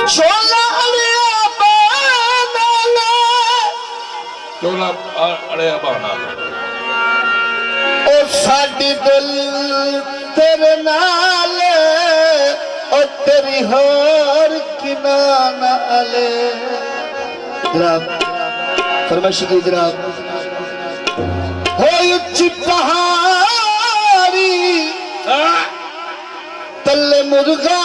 चोला अड़े बना ओ साडी दिल तेरे नाल ओ तेरी होर किना नाल जनाब फरमाइश की जनाब हो उच्ची पहाड़ी तले मुर्गा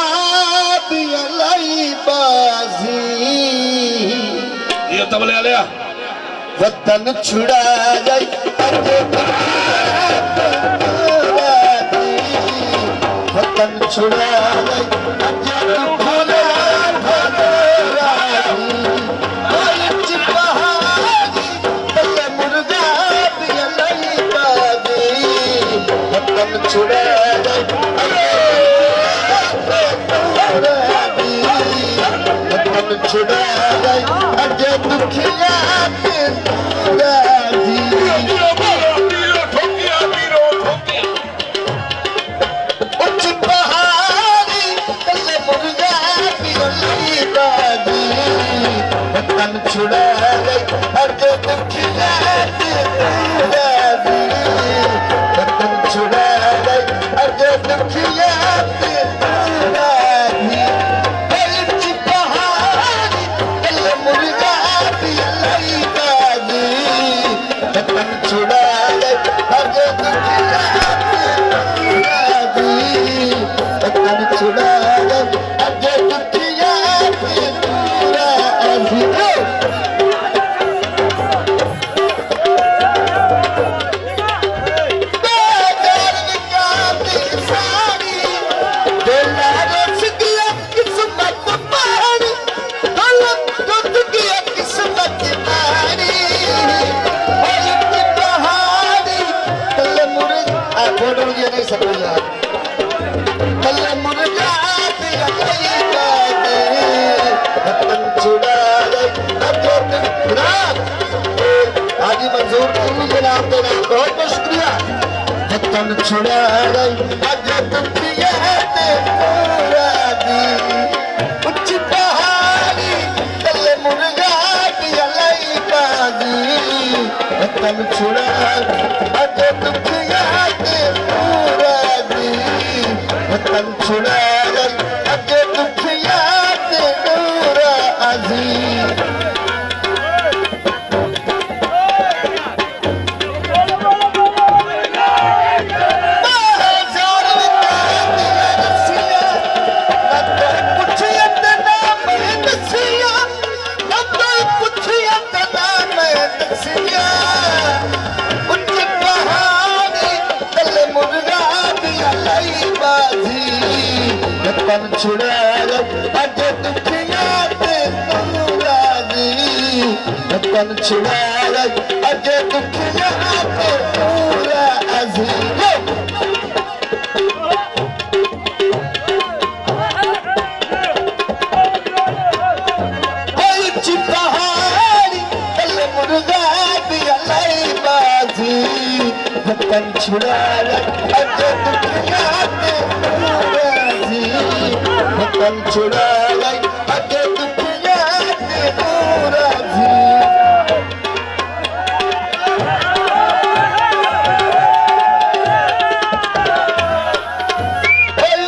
भी लाई बाजी ये तबले आलिया वतन छुड़ा जाए वतन छुड़ा छुड़ा छुड़ा अजे दुखिया उच्च पहाड़ी तले मुर्गा वतन छुड़ा अजे दुखिया वतन छुड़ा अजे दुखिया छुड़ा अजे छुड़ा अजे दुखिया बहुत बहुत शुक्रिया वतन छुड़ा अजे दुखिया उच्ची पहाड़ी तले मुर्गा भी लाई बाजी वतन छुड़ा अजे दुखिया वतन छुड़ा अजे दुखिया वतन छुड़ा अजे दुखिया वतन छुड़ा अजे दुखिया उच्ची पहाड़ी तले मुर्गा भी लाई बाजी वतन छुड़ा अजे दुखिया वतन छुड़ा अजे दुखिया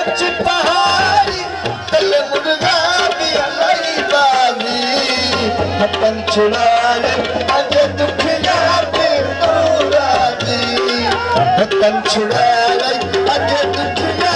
उच्ची पहाड़ी तले मुर्गा भी लाई बाजी वतन छुड़ा अजे दुखिया वतन छुड़ा अजे दुखिया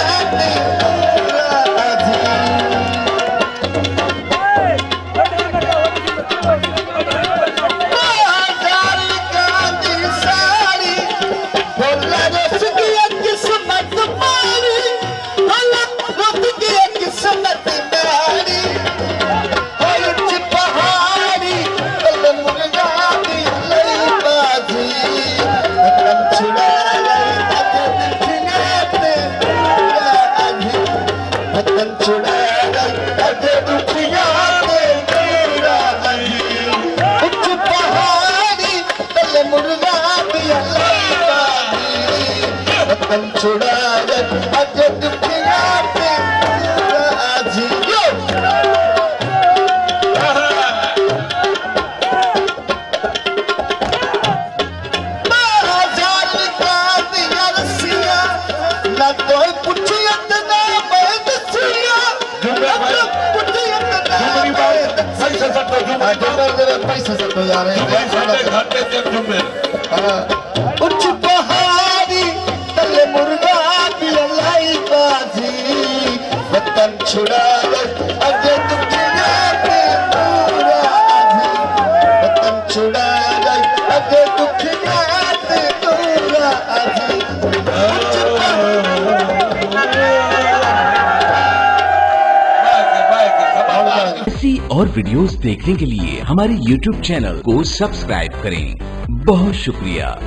छुड़ा अजे दुखिया आगे कर दे पैसे से तो जा रहे हैं घाटे चल रुपए उच्च पहाड़ी तले मुर्गा भी लाई बाजी वतन छुड़ा गए अगे दुखिया पे पूरा आजी वतन छुड़ा गए अगे दुखिया पे पूरा आजी ऐसी और वीडियोस देखने के लिए हमारे YouTube चैनल को सब्सक्राइब करें। बहुत शुक्रिया।